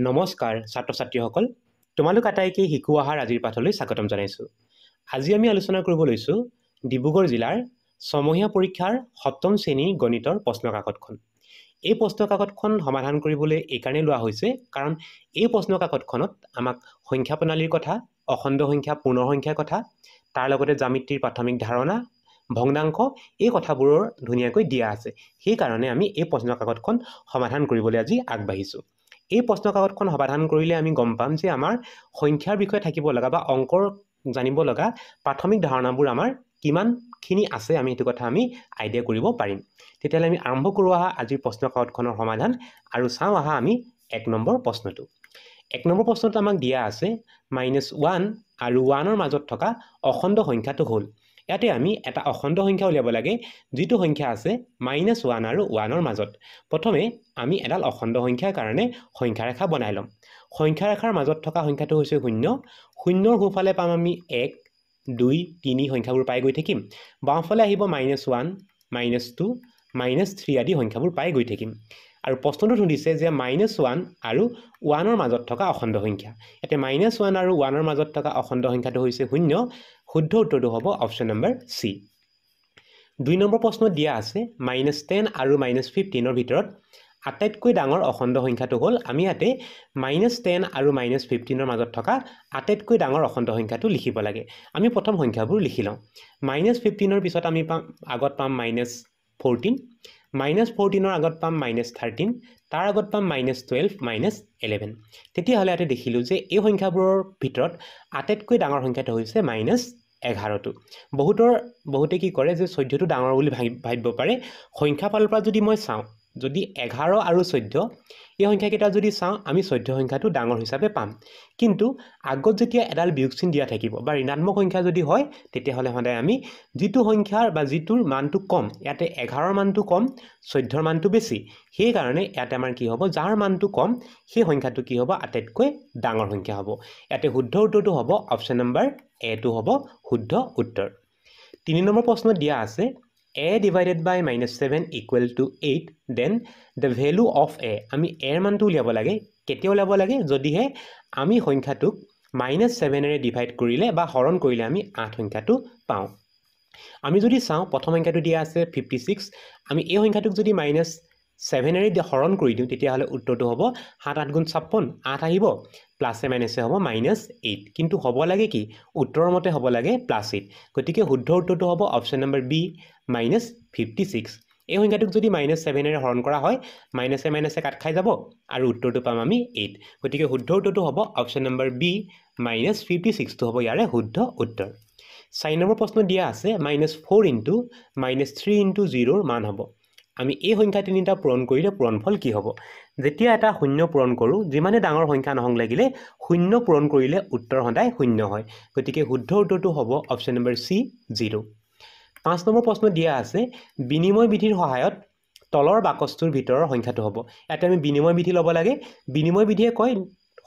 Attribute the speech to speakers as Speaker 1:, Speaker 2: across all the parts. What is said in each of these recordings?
Speaker 1: নমস্কাৰ ছাত্ৰ ছাত্ৰীসকল, তোমালোক আটাইকে শিকু আহাৰ আজিৰ পাঠলৈ স্বাগতম জনাইছোঁ। আজি আমি আলোচনা কৰিব লৈছোঁ ডিব্ৰুগড় জিলাৰ ছমহীয়া পৰীক্ষাৰ সপ্তম শ্ৰেণীৰ গণিতৰ প্ৰশ্নকাকতখন। এই প্ৰশ্নকাকতখন সমাধান কৰিবলৈ এইকাৰণে লোৱা হৈছে কাৰণ এই প্ৰশ্নকাকতখনত আমাক সংখ্যা প্ৰণালীৰ কথা, অখণ্ড সংখ্যা, পূৰ্ণ সংখ্যাৰ কথা, তাৰ লগতে জ্যামিতিৰ প্ৰাথমিক ধাৰণা, ভগ্নাংশ এই কথাবোৰৰ ধুনীয়াকৈ দিয়া আছে। সেইকাৰণে আমি এই প্ৰশ্নকাকতখন সমাধান কৰিবলৈ আজি আগবাঢ়িছোঁ। এই প্ৰশ্নকাকতখন সমাধান কৰিলে আমি গম পাম যে আমাৰ সংখ্যাৰ বিষয়ে থাকিব লগা বা অংকৰ জানিব লগা প্ৰাথমিক ধাৰণাবোৰ আমাৰ কিমানখিনি আছে আমি সেইটো কথা আমি আইডিয়া কৰিব পাৰিম। তেতিয়াহ'লে আমি আৰম্ভ কৰোঁ আহা আজিৰ প্ৰশ্নকাকতখনৰ সমাধান আৰু চাওঁ আহা আমি 1 নম্বৰ প্ৰশ্নটো। 1 নম্বৰ প্ৰশ্নটো আমাক দিয়া আছে -1 আৰু 1ৰ মাজত থকা অখণ্ড সংখ্যাটো হ'ল। ইয়াতে আমি এটা অখণ্ড সংখ্যা উলিয়াব লাগে যিটো সংখ্যা আছে -1 আৰু 1ৰ মাজত। প্ৰথমে আমি এডাল অখণ্ড সংখ্যাৰ কাৰণে সংখ্যা ৰেখা বনাই ল'ম। সংখ্যা ৰেখাৰ মাজত থকা সংখ্যাটো হৈছে 0। 0ৰ সোঁফালে পাম আমি 1, 2, 3 সংখ্যাবোৰ পাই গৈ থাকিম। বাওঁফালে আহিব -1, -2, -3 আদি সংখ্যাবোৰ পাই গৈ থাকিম। আৰু প্ৰশ্নটো সুধিছে যে -1 আৰু 1ৰ মাজত থকা অখণ্ড সংখ্যা। ইয়াতে -1 আৰু 1ৰ মাজত থকা অখণ্ড সংখ্যাটো হৈছে 0। শুদ্ধ উত্তৰটো হ'ব অপশ্যন নম্বৰ চি। 2 নম্বৰ প্ৰশ্নত দিয়া আছে -10 আৰু -15ৰ ভিতৰত আটাইতকৈ ডাঙৰ অখণ্ড সংখ্যাটো হ'ল। আমি ইয়াতে -10 আৰু -15ৰ মাজত থকা আটাইতকৈ ডাঙৰ অখণ্ড সংখ্যাটো লিখিব লাগে। আমি প্ৰথম সংখ্যাবোৰ লিখি লওঁ। -15ৰ পিছত আমি আগত পাম -14, -14ৰ আগত পাম -13, তাৰ আগত পাম -12, -11। তেতিয়াহ'লে ইয়াতে দেখিলোঁ যে এই সংখ্যাবোৰৰ ভিতৰত আটাইতকৈ ডাঙৰ সংখ্যাটো হৈছে -11টো। বহুতে কি কৰে যে 14টো ডাঙৰ বুলি ভাবিব পাৰে। সংখ্যা ফালৰ পৰা যদি মই চাওঁ, যদি 11 আৰু 14 এই সংখ্যাকেইটা যদি চাওঁ আমি 14 সংখ্যাটো ডাঙৰ হিচাপে পাম। কিন্তু আগত যেতিয়া এডাল বিয়োগ চিন দিয়া থাকিব বা ঋণাত্মক সংখ্যা যদি হয় তেতিয়াহ'লে সদায় আমি যিটো সংখ্যাৰ বা যিটোৰ মানটো কম, ইয়াতে 11ৰ মানটো কম, 14ৰ মানটো বেছি। সেইকাৰণে ইয়াতে আমাৰ কি হ'ব, যাৰ মানটো কম সেই সংখ্যাটো কি হ'ব, আটাইতকৈ ডাঙৰ সংখ্যা হ'ব। ইয়াতে শুদ্ধ উত্তৰটো হ'ব অপশ্যন নম্বৰ এটো হ'ব শুদ্ধ উত্তৰ। 3 নম্বৰ প্ৰশ্নত দিয়া আছে a divided by -7 equal to 8, then the value of a। আমি a ৰ মানটো উলিয়াব লাগে। কেতিয়া উলিয়াব লাগে? যদিহে আমি সংখ্যাটোক -7ৰে ডিভাইড কৰিলে বা হৰণ কৰিলে আমি 8 সংখ্যাটো পাওঁ। আমি যদি চাওঁ প্ৰথম সংখ্যাটো দিয়া আছে 56। আমি এই সংখ্যাটোক যদি -7ৰে হৰণ কৰি দিওঁ তেতিয়াহ'লে উত্তৰটো হ'ব 7 8 গুণ 56, 8 আহিব, প্লাছে মাইনাছে হ'ব -8। কিন্তু হ'ব লাগে কি, উত্তৰৰ মতে হ'ব লাগে +8। গতিকে শুদ্ধ উত্তৰটো হ'ব অপশ্যন নম্বৰ বি -56। এই সংখ্যাটোক যদি -7ৰে হৰণ কৰা হয় মাইনাছে মাইনাছে কাট খাই যাব আৰু উত্তৰটো পাম আমি 8। গতিকে শুদ্ধ উত্তৰটো হ'ব অপশ্যন নম্বৰ বি -56টো হ'ব ইয়াৰে শুদ্ধ উত্তৰ। 4 নম্বৰ প্ৰশ্ন দিয়া আছে -4 × -3 × 0ৰ মান হ'ব। আমি এই সংখ্যা তিনিটা পূৰণ কৰিলে পূৰণফল কি হ'ব? যেতিয়া এটা শূন্য পূৰণ কৰোঁ, যিমানে ডাঙৰ সংখ্যা নহওক লাগিলে 0 পূৰণ কৰিলে উত্তৰ সদায় 0 হয়। গতিকে শুদ্ধ উত্তৰটো হ'ব অপশ্যন নম্বৰ চি 0। 5 নম্বৰ প্ৰশ্ন দিয়া আছে বিনিময় বিধিৰ সহায়ত তলৰ বাকচটোৰ ভিতৰৰ সংখ্যাটো হ'ব। ইয়াতে আমি বিনিময় বিধি ল'ব লাগে। বিনিময় বিধিয়ে কয়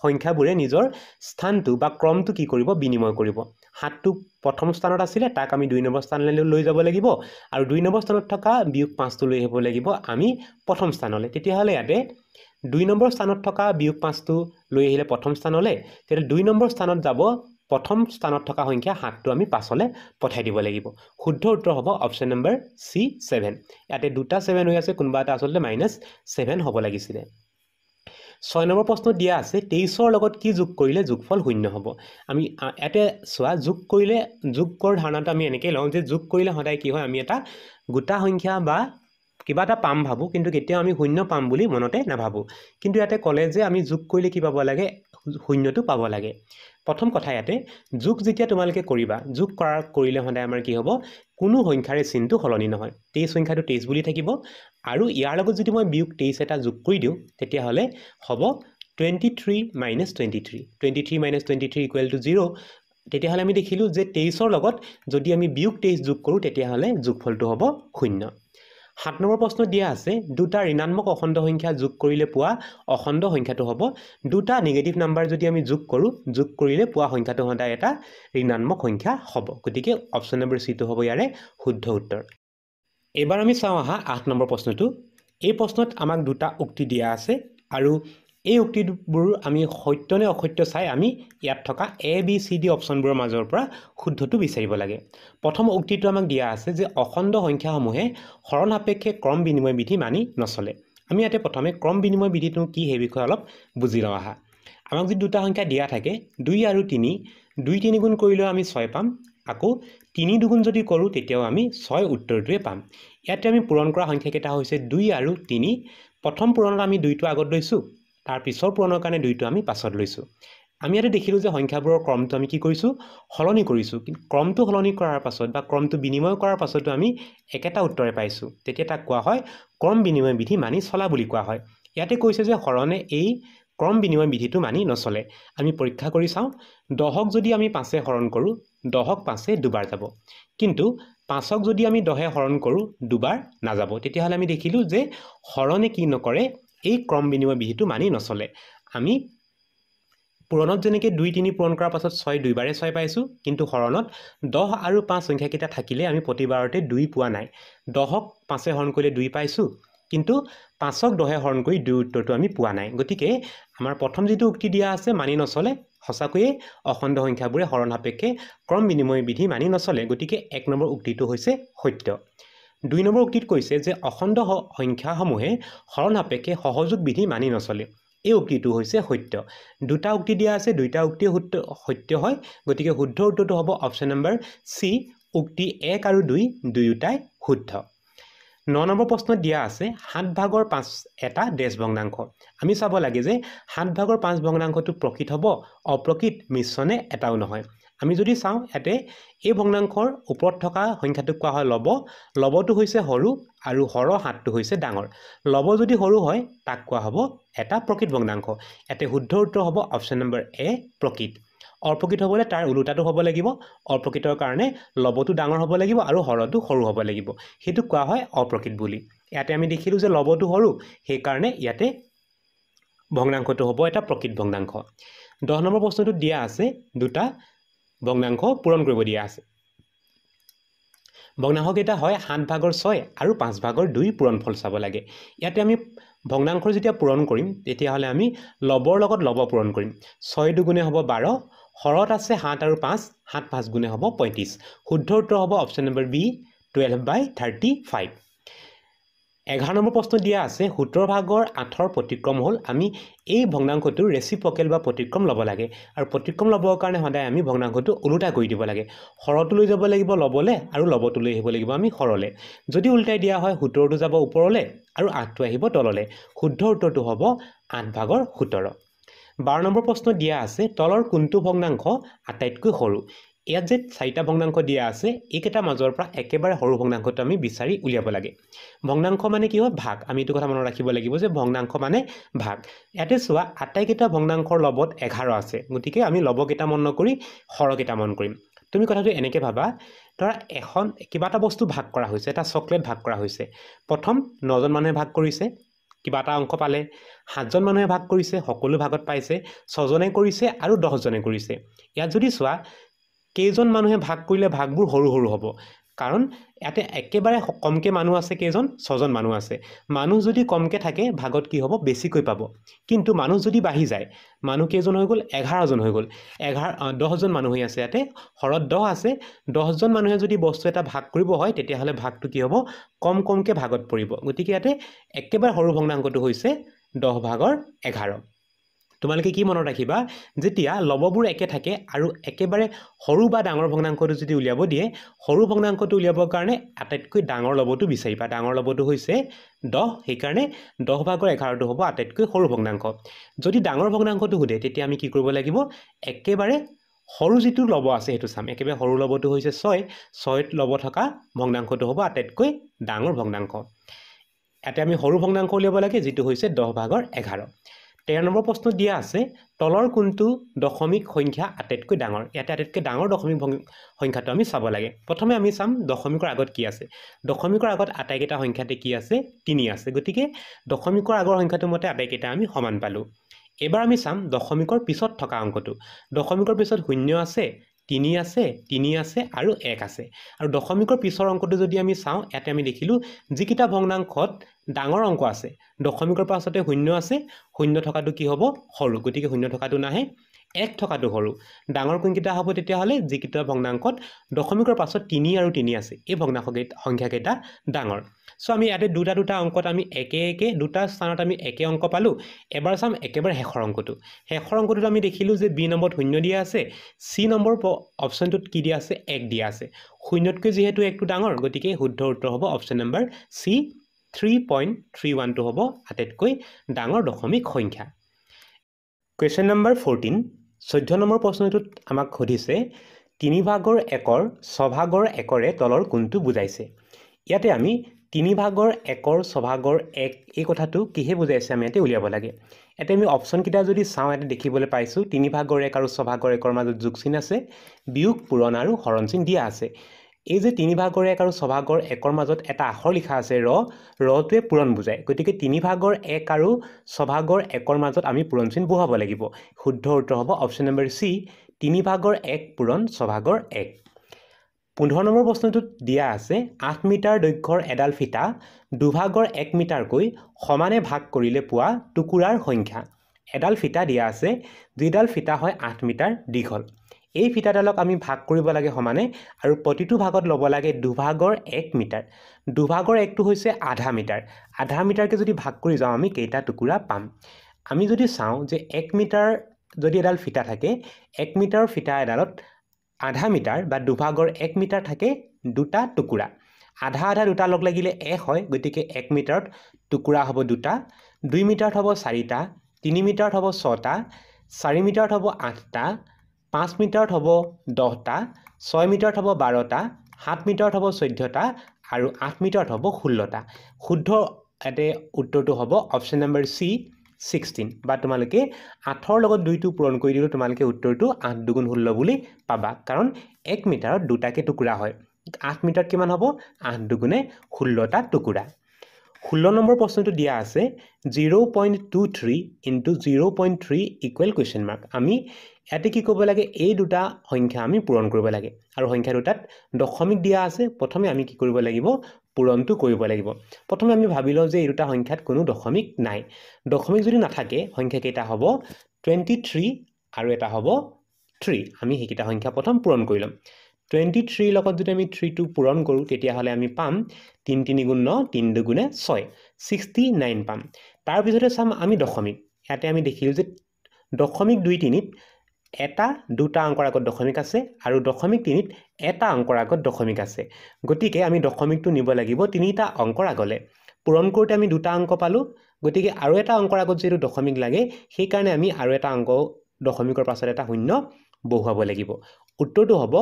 Speaker 1: সংখ্যাবোৰে নিজৰ স্থানটো বা ক্ৰমটো কি কৰিব, বিনিময় কৰিব। 7টো প্ৰথম স্থানত আছিলে, তাক আমি 2 নম্বৰ স্থানলৈ লৈ যাব লাগিব আৰু 2 নম্বৰ স্থানত থকা বিয়োগ 5টো লৈ আহিব লাগিব আমি প্ৰথম স্থানলৈ। তেতিয়াহ'লে ইয়াতে 2 নম্বৰ স্থানত থকা বিয়োগ 5টো লৈ আহিলে প্ৰথম স্থানলৈ, তেতিয়া 2 নম্বৰ স্থানত যাব প্ৰথম স্থানত থকা সংখ্যা 7টো আমি 5লৈ পঠাই দিব লাগিব। শুদ্ধ উত্তৰ হ'ব অপশ্যন নম্বৰ চি 7। ইয়াতে দুটা 7 হৈ আছে, কোনোবা এটা আচলতে -7 হ'ব লাগিছিলে। 6 নম্বৰ প্ৰশ্নত দিয়া আছে 23ৰ লগত কি যোগ কৰিলে যোগফল 0 হ'ব। আমি ইয়াতে চোৱা, যোগৰ ধাৰণাটো আমি এনেকৈ লওঁ যে যোগ কৰিলে সদায় কি হয়, আমি এটা গোটা সংখ্যা বা কিবা এটা পাম ভাবোঁ, কিন্তু কেতিয়াও আমি 0 পাম বুলি মনতে নাভাবোঁ। কিন্তু ইয়াতে ক'লে যে আমি যোগ কৰিলে কি পাব লাগে, 0টো পাব লাগে। প্ৰথম কথা ইয়াতে যোগ যেতিয়া তোমালোকে কৰিবা, যোগ কৰিলে সদায় আমাৰ কি হ'ব, কোনো সংখ্যাৰে চিনটো সলনি নহয়। 23 সংখ্যাটো 23 বুলি থাকিব আৰু ইয়াৰ লগত যদি মই বিয়োগ 23 এটা যোগ কৰি দিওঁ তেতিয়াহ'লে হ'ব 23 - 23। 23 - 23 = 0। তেতিয়াহ'লে আমি দেখিলোঁ যে 23ৰ লগত যদি আমি বিয়োগ 23 যোগ কৰোঁ তেতিয়াহ'লে যোগফলটো হ'ব 0। 7 নম্বৰ প্ৰশ্ন দিয়া আছে দুটা ঋণাত্মক অখণ্ড সংখ্যা যোগ কৰিলে পোৱা অখণ্ড সংখ্যাটো হ'ব। দুটা নিগেটিভ নাম্বাৰ যদি আমি যোগ কৰোঁ, যোগ কৰিলে পোৱা সংখ্যাটো সদায় এটা ঋণাত্মক সংখ্যা হ'ব। গতিকে অপশ্যন নম্বৰ চিটো হ'ব ইয়াৰে শুদ্ধ উত্তৰ। এবাৰ আমি চাওঁ আহা 8 নম্বৰ প্ৰশ্নটো। এই প্ৰশ্নত আমাক দুটা উক্তি দিয়া আছে আৰু এই উক্তিবোৰ আমি সত্য নে অসত্য চাই আমি ইয়াত থকা এ বি চি ডি অপশ্যনবোৰৰ মাজৰ পৰা শুদ্ধটো বিচাৰিব লাগে প্ৰথম উক্তিটো আমাক দিয়া আছে যে অখণ্ড সংখ্যাসমূহে হৰণ সাপেক্ষে ক্ৰম বিনিময় বিধি মানি নচলে আমি ইয়াতে প্ৰথমে ক্ৰম বিনিময় বিধিটো কি সেই বিষয়ে অলপ বুজি লওঁ আহা আমাক যদি দুটা সংখ্যা দিয়া থাকে 2 আৰু 3 2 3 গুণ কৰিলেও আমি 6 পাম আকৌ 3 দুগুণ যদি কৰোঁ তেতিয়াও আমি 6 উত্তৰটোৱে পাম ইয়াতে আমি পূৰণ কৰা সংখ্যাকেইটা হৈছে 2 আৰু 3 প্ৰথম পূৰণত আমি 2টো আগত লৈছোঁ তাৰ পিছৰ পূৰণৰ কাৰণে 2টো আমি পাছত লৈছোঁ আমি ইয়াতে দেখিলোঁ যে সংখ্যাবোৰৰ ক্ৰমটো আমি কি কৰিছোঁ সলনি কৰিছোঁ কিন্তু ক্ৰমটো সলনি কৰাৰ পাছত বা ক্ৰমটো বিনিময় কৰাৰ পাছতো আমি একেটা উত্তৰে পাইছোঁ তেতিয়া তাক কোৱা হয় ক্ৰম বিনিময় বিধি মানি চলা বুলি কোৱা হয় ইয়াতে কৈছে যে হৰণে এই ক্ৰম বিনিময় বিধিটো মানি নচলে আমি পৰীক্ষা কৰি চাওঁ 10ক যদি আমি 5এ হৰণ কৰোঁ 10ক 5এ দুবাৰ যাব কিন্তু 5ক যদি আমি 10এ হৰণ কৰোঁ দুবাৰ নাযাব তেতিয়াহ'লে আমি দেখিলোঁ যে হৰণে কি নকৰে এই ক্ৰম বিনিময় বিধিটো মানি নচলে আমি পূৰণত যেনেকৈ 2 3 পূৰণ কৰাৰ পাছত 6 দুইবাৰে 6 পাইছোঁ কিন্তু হৰণত 10 আৰু 5 সংখ্যাকেইটা থাকিলে আমি প্ৰতিবাৰতে 2 পোৱা নাই 10ক 5এ হৰণ কৰিলে 2 পাইছোঁ কিন্তু 5ক 10এ হৰণ কৰি 2 উত্তৰটো আমি পোৱা নাই গতিকে আমাৰ প্ৰথম যিটো উক্তি দিয়া আছে মানি নচলে সঁচাকৈয়ে অখণ্ড সংখ্যাবোৰে হৰণ সাপেক্ষে ক্ৰম বিনিময় বিধি মানি নচলে গতিকে 1 নম্বৰ উক্তিটো হৈছে সত্য 2 নম্বৰ উক্তিত কৈছে যে অখণ্ড সংখ্যাসমূহে হৰণ সাপেক্ষে সহযোগ বিধি মানি নচলে এই উক্তিটো হৈছে সত্য দুটা উক্তি দিয়া আছে দুইটা উক্তি সত্য হয় গতিকে শুদ্ধ উত্তৰটো হ'ব অপশ্যন নম্বৰ সি উক্তি 1 আৰু 2 দুয়োটাই শুদ্ধ 9 নম্বৰ প্ৰশ্নত দিয়া আছে 7 ভাগৰ 5 এটা ডেছ ভগ্নাংশ আমি চাব লাগে যে 7 ভাগৰ 5 ভগ্নাংশটো প্ৰকৃত হ'ব অপ্ৰকৃত মিশ্ৰণে এটাও নহয় আমি যদি চাওঁ ইয়াতে এই ভগ্নাংশৰ ওপৰত থকা সংখ্যাটোক কোৱা হয় লব লবটো হৈছে সৰু আৰু হৰ 7টো হৈছে ডাঙৰ লব যদি সৰু হয় তাক কোৱা হ'ব এটা প্ৰকৃত ভগ্নাংশ ইয়াতে শুদ্ধ উত্তৰ হ'ব অপশ্যন নম্বৰ এ প্ৰকৃত অপ্ৰকৃত হ'বলৈ তাৰ ওলোটাটো হ'ব লাগিব অপ্ৰকৃতৰ কাৰণে লবটো ডাঙৰ হ'ব লাগিব আৰু হৰটো সৰু হ'ব লাগিব সেইটো কোৱা হয় অপ্ৰকৃত বুলি ইয়াতে আমি দেখিলোঁ যে লবটো সৰু সেইকাৰণে ইয়াতে ভগ্নাংশটো হ'ব এটা প্ৰকৃত ভগ্নাংশ 10 নম্বৰ প্ৰশ্নটোত দিয়া আছে দুটা ভগ্নাংশ পূৰণ কৰিব দিয়া আছে ভগ্নাংশকেইটা হয় 7 ভাগৰ 6 আৰু 5 ভাগৰ 2 পূৰণফল চাব লাগে ইয়াতে আমি ভগ্নাংশৰ যেতিয়া পূৰণ কৰিম তেতিয়াহ'লে আমি লবৰ লগত লব পূৰণ কৰিম 6 দুগুণে হ'ব 12 হৰত আছে 7 আৰু 5 7 5 গুণে হ'ব 35 শুদ্ধ উত্তৰ হ'ব অপশ্যন নম্বৰ বি 12/35 11 নম্বৰ প্ৰশ্ন দিয়া আছে 17 ভাগৰ 8ৰ প্ৰতিক্ৰম হ'ল আমি এই ভগ্নাংশটোৰ ৰেচিপ্ৰকেল বা প্ৰতিক্ৰম ল'ব লাগে আৰু প্ৰতিক্ৰম ল'বৰ কাৰণে সদায় আমি ভগ্নাংশটো ওলোটা কৰি দিব লাগে হৰটো লৈ যাব লাগিব লবলে আৰু লবটো লৈ আহিব লাগিব আমি হৰলে যদি উল্টাই দিয়া হয় 17টো যাব ওপৰলে আৰু 8টো আহিব তললে শুদ্ধ উত্তৰটো হ'ব 8 ভাগৰ 17 12 নম্বৰ প্ৰশ্ন দিয়া আছে তলৰ কোনটো ভগ্নাংশ আটাইতকৈ সৰু ইয়াত যে 4টা ভগ্নাংশ দিয়া আছে এইকেইটাৰ মাজৰ পৰা একেবাৰে সৰু ভগ্নাংশটো আমি বিচাৰি উলিয়াব লাগে ভগ্নাংশ মানে কি হয় ভাগ আমি এইটো কথা মনত ৰাখিব লাগিব যে ভগ্নাংশ মানে ভাগ ইয়াতে চোৱা আটাইকেইটা ভগ্নাংশৰ লবত 11 আছে গতিকে আমি লবকেইটা মন নকৰি হৰকেইটা মন কৰিম তুমি কথাটো এনেকৈ ভাবা ধৰা এখন কিবা এটা বস্তু ভাগ কৰা হৈছে এটা চকলেট ভাগ কৰা হৈছে প্ৰথম 9জন মানুহে ভাগ কৰিছে কিবা এটা অংশ পালে 7জন মানুহে ভাগ কৰিছে সকলো ভাগত পাইছে 6জনে কৰিছে আৰু 10জনে কৰিছে ইয়াত যদি চোৱা কেইজন মানুহে ভাগ কৰিলে ভাগবোৰ সৰু সৰু হ'ব কাৰণ ইয়াতে একেবাৰে কমকে মানুহ আছে কেইজন 6জন মানুহ আছে মানুহ যদি কমকে থাকে ভাগত কি হ'ব বেছিকৈ পাব কিন্তু মানুহ যদি বাঢ়ি যায় মানুহ কেইজন হৈ গ'ল 11জন হৈ গ'ল 10জন মানুহ হৈ আছে ইয়াতে হৰত 10 আছে 10জন মানুহে যদি বস্তু এটা ভাগ কৰিব হয় তেতিয়াহ'লে ভাগটো কি হ'ব কমকে ভাগত পৰিব গতিকে ইয়াতে একেবাৰে সৰু ভগ্নাংশটো হৈছে 10 ভাগৰ 11 তোমালোকে কি মনত ৰাখিবা যেতিয়া লববোৰ একে থাকে আৰু একেবাৰে সৰু বা ডাঙৰ ভগ্নাংশটো যদি উলিয়াব দিয়ে সৰু ভগ্নাংশটো উলিয়াবৰ কাৰণে আটাইতকৈ ডাঙৰ লবটো বিচাৰিবা ডাঙৰ লবটো হৈছে 10 সেইকাৰণে 10 ভাগৰ 11টো হ'ব আটাইতকৈ সৰু ভগ্নাংশ যদি ডাঙৰ ভগ্নাংশটো সোধে তেতিয়া আমি কি কৰিব লাগিব একেবাৰে সৰু যিটো লব আছে সেইটো চাম একেবাৰে সৰু লবটো হৈছে 6ত লব থকা ভগ্নাংশটো হ'ব আটাইতকৈ ডাঙৰ ভগ্নাংশ ইয়াতে আমি সৰু ভগ্নাংশ উলিয়াব লাগে যিটো হৈছে 10 ভাগৰ 11 13 নম্বৰ প্ৰশ্ন দিয়া আছে তলৰ কোনটো দশমিক সংখ্যা আটাইতকৈ ডাঙৰ ইয়াতে আটাইতকৈ ডাঙৰ দশমিক সংখ্যাটো আমি চাব লাগে প্ৰথমে আমি চাম দশমিকৰ আগত কি আছে দশমিকৰ আগত আটাইকেইটা সংখ্যাতে কি আছে 3 আছে গতিকে দশমিকৰ আগৰ সংখ্যাটো মতে আটাইকেইটা আমি সমান পালো এবাৰ আমি চাম দশমিকৰ পিছত থকা অংকটো দশমিকৰ পিছত 0 আছে তিনি আছে আৰু 1 আছে আৰু দশমিকৰ পিছৰ অংকটো যদি আমি চাওঁ ইয়াতে আমি দেখিলোঁ যিকেইটা ভগ্নাংশত ডাঙৰ অংক আছে দশমিকৰ পাছতে শূন্য আছে শূন্য থকাটো কি হ'ব সৰু গতিকে শূন্য থকাটো নাহে 1 থকাটো সৰু ডাঙৰ কোনকেইটা হ'ব তেতিয়াহ'লে যিকেইটা ভগ্নাংশত দশমিকৰ পাছত 3 আৰু 3 আছে এই সংখ্যাকেইটা ডাঙৰ সো আমি ইয়াতে দুটা অংকত আমি একে দুটা স্থানত আমি একে অংক পালো এবাৰ চাম একেবাৰে শেষৰ অংকটোত আমি দেখিলোঁ যে বি নম্বৰত শূন্য দিয়া আছে সি নম্বৰ অপশ্যনটোত কি দিয়া আছে 1 দিয়া আছে শূন্যতকৈ যিহেতু একটো ডাঙৰ গতিকে শুদ্ধ উত্তৰ হ'ব অপশ্যন নম্বৰ সি 3.31 টো হ'ব আটাইতকৈ ডাঙৰ দশমিক সংখ্যা কুৱেশ্যন নম্বৰ 14 14 নম্বৰ প্ৰশ্নটোত আমাক সুধিছে 3/1 6/1 তলৰ কোনটো বুজাইছে ইয়াতে আমি 3/1 6/1 এই কথাটো কিহে বুজাইছে আমি ইয়াতে উলিয়াব লাগে ইয়াতে আমি অপশ্যন কিটা যদি চাওঁ ইয়াতে দেখিবলৈ পাইছোঁ 3/1 আৰু 6/1 মাজত যোগচিন আছে বিয়োগ পূৰণ আৰু হৰণ চিন দিয়া আছে এই যে 3/1 আৰু 6/1 মাজত এটা আখৰ লিখা আছে ৰটোৱে পূৰণ বুজায় গতিকে 3/1 আৰু 6/1 মাজত আমি পূৰণ চিন বহাব লাগিব শুদ্ধ উত্তৰ হ'ব অপশ্যন নম্বৰ সি 3/1 পূৰণ 6/1 15 নম্বৰ প্ৰশ্নটোত দিয়া আছে 8 মিটাৰ দৈৰ্ঘ্যৰ এডাল ফিটা দুভাগৰ 1 মিটাৰকৈ সমানে ভাগ কৰিলে পোৱা টুকুৰাৰ সংখ্যা এডাল ফিটা দিয়া আছে যিডাল ফিটা হয় 8 মিটাৰ দীঘল এই ফিটাডালক আমি ভাগ কৰিব লাগে সমানে আৰু প্ৰতিটো ভাগত ল'ব লাগে দুভাগৰ 1 মিটাৰ দুভাগৰ 1টো হৈছে আধা মিটাৰকে যদি ভাগ কৰি যাওঁ আমি কেইটা টুকুৰা পাম আমি যদি চাওঁ যে 1 মিটাৰ যদি এডাল ফিটা থাকে 1 মিটাৰ ফিটা এডালত আধা মিটাৰ বা দুভাগৰ 1 মিটাৰ থাকে দুটা টুকুৰা আধা দুটা লগ লাগিলে 1 হয় গতিকে 1 মিটাৰত টুকুৰা হ'ব দুটা 2 মিটাৰত হ'ব 4টা 3 মিটাৰত হ'ব 6টা 4 মিটাৰত হ'ব 8টা 5 মিটাৰত হ'ব 10টা 6 মিটাৰত হ'ব 12টা 7 মিটাৰত হ'ব 14টা আৰু 8 মিটাৰত হ'ব 16টা শুদ্ধ এতে উত্তৰটো হ'ব অপশ্যন নম্বৰ সি 16 বা তোমালোকে 8ৰ লগত 2টো পূৰণ কৰি দিলে তোমালোকে উত্তৰটো 8 দুগুণ 16 বুলি পাবা কাৰণ 1 মিটাৰত দুটাকে টুকুৰা হয় 8 মিটাৰত কিমান হ'ব 8 দুগুণে 16টা টুকুৰা 16 নম্বৰ প্ৰশ্নটো দিয়া আছে 0.23 * 0.3 = question mark আমি ইয়াতে কি কৰিব লাগে এই দুটা সংখ্যা আমি পূৰণ কৰিব লাগে আৰু সংখ্যা দুটাত দশমিক দিয়া আছে প্ৰথমে আমি কি কৰিব লাগিব পূৰণটো কৰিব লাগিব প্ৰথমে আমি ভাবি লওঁ যে এই দুটা সংখ্যাত কোনো দশমিক নাই দশমিক যদি নাথাকে সংখ্যা কেইটা হ'ব 23 আৰু এটা হ'ব 3 আমি হেকিটা সংখ্যা প্ৰথম পূৰণ কৰি লম 23 লগত যদি আমি 3 টো পূৰণ কৰো তেতিয়া হলে আমি পাম 3 3 গুণ 9 3 দুগুণে 6 69 পাম তাৰ পিছতে চাম আমি দশমিক ইয়াতে আমি দেখিলো যে দশমিক 2 3 এটা দুটা অংকৰ আগত দশমিক আছে আৰু দশমিক 3 এটা অংকৰ আগত দশমিক আছে গতিকে আমি দশমিকটো নিব লাগিব তিনিটা অংকৰ আগলে পূৰণ কৰোতে আমি দুটা অংক পালো গতিকে আৰু এটা অংকৰ আগত যেটো দশমিক লাগে সেই কাৰণে আমি আৰু এটা অংক দশমিকৰ পাছত এটা শূন্য বহুৱাব লাগিব উত্তৰটো হ'ব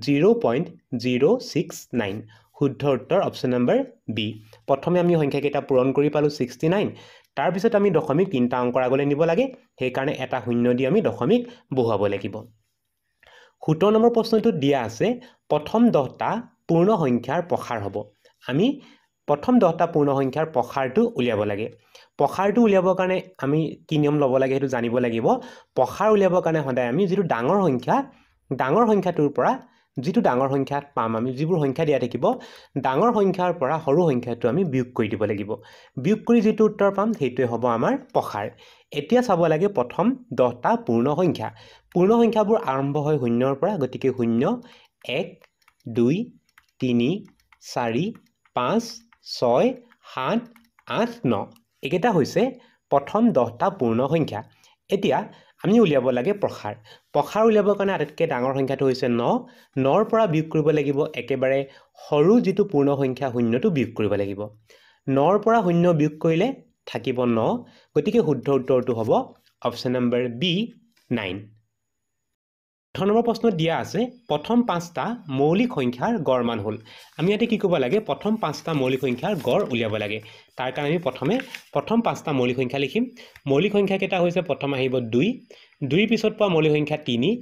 Speaker 1: 0.069 শুদ্ধ উত্তৰ অপশ্যন নম্বৰ বি প্ৰথমে আমি সংখ্যা কেইটা পূৰণ কৰি পালো 69 তাৰ পিছত আমি দশমিক তিনটা অংকৰ আগলৈ নিব লাগে সেই কাৰণে এটা শূন্য দি আমি দশমিক বহুৱাব লাগিব 17 নম্বৰ প্ৰশ্নটো দিয়া আছে প্ৰথম 10টা পূৰ্ণ সংখ্যাৰ প্ৰসাৰ হ'ব আমি প্ৰথম 10টা পূৰ্ণ সংখ্যাৰ প্ৰসাৰটো উলিয়াব লাগে প্ৰসাৰটো উলিয়াবৰ কাৰণে আমি কি নিয়ম ল'ব লাগে হেতু জানিব লাগিব প্ৰসাৰ উলিয়াবৰ কাৰণে সদায় আমি যেটো ডাঙৰ সংখ্যাটোৰ পৰা যেটো ডাঙৰ সংখ্যা পাম আমি যিবোৰ সংখ্যা দিয়া থাকিব ডাঙৰ সংখ্যাৰ পৰা সৰু সংখ্যাটো আমি বিয়োগ কৰি দিব লাগিব বিয়োগ কৰি যেটো উত্তৰ পাম সেইটোৱে হ'ব আমাৰ প্ৰসাৰ এতিয়া চাব লাগে প্ৰথম 10টা পূৰ্ণ সংখ্যাবোৰ আৰম্ভ হয় শূন্যৰ পৰা গতিকে 0 1 2 3 4 5 6 7 8 9 একেটা হৈছে প্ৰথম 10টা পূৰ্ণ সংখ্যা এতিয়া আমি উলিয়াব লাগে প্ৰসাৰ উলিয়াবৰ কাৰণে আটাইতকৈ ডাঙৰ সংখ্যাটো হৈছে 9 9ৰ পৰা বিয়োগ কৰিব লাগিব একেবাৰে সৰু যেটো পূৰ্ণ সংখ্যা শূন্যটো বিয়োগ কৰিব লাগিব 9ৰ পৰা শূন্য বিয়োগ কৰিলে থাকিব 9 গতিকে শুদ্ধ উত্তৰটো হ'ব অপশ্যন নম্বৰ বি 9 18 নম্বৰ প্ৰশ্ন দিয়া আছে প্ৰথম 5টা মৌলিক সংখ্যাৰ গড় মান হ'ল আমি ইয়াতে কি কৰিব লাগে প্ৰথম 5টা মৌলিক সংখ্যাৰ গড় উলিয়াব লাগে তাৰ কাৰণে আমি প্ৰথম 5টা মৌলিক সংখ্যা লিখিম মৌলিক সংখ্যা কেইটা হৈছে প্ৰথম আহিব 2 2 পিছত পোৱা মৌলিক সংখ্যা 3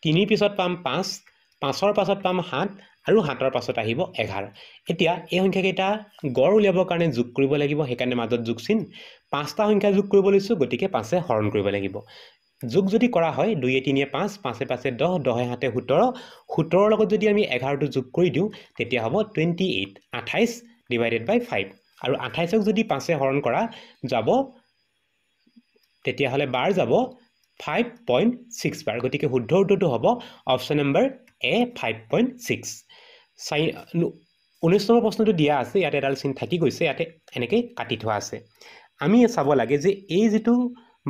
Speaker 1: 3 পিছত পাম 5 5ৰ পাছত পাম 7 আৰু 7ৰ পাছত আহিব 11 এতিয়া এই সংখ্যা কেইটা গড় উলিয়াবৰ কাৰণে যোগ কৰিব লাগিব সেই কাৰণে মাজত যোগ চিন 5টা সংখ্যা যোগ কৰিব লৈছো গতিকে 5এ হৰণ কৰিব লাগিব যোগ যদি কৰা হয় 2 3 5 5 5 10 10 7 17 17 লগত যদি আমি 11টো যোগ কৰি দিওঁ তেতিয়া হ'ব 28 28 ডিভাইডেড বাই 5 আৰু 28ক যদি 5 হৰণ কৰা যাব তেতিয়া হলে বাৰ যাব 5.6 বাৰ গতিকে শুদ্ধ উত্তৰটো হ'ব অপচন নম্বৰ এ 5.6 19 নম্বৰ প্ৰশ্নটো দিয়া আছে ইয়াতে এডাল চিন থাকি গৈছে ইয়াতে এনেকৈ কাটি থোৱা আছে আমি চাব লাগে যে এই যেটো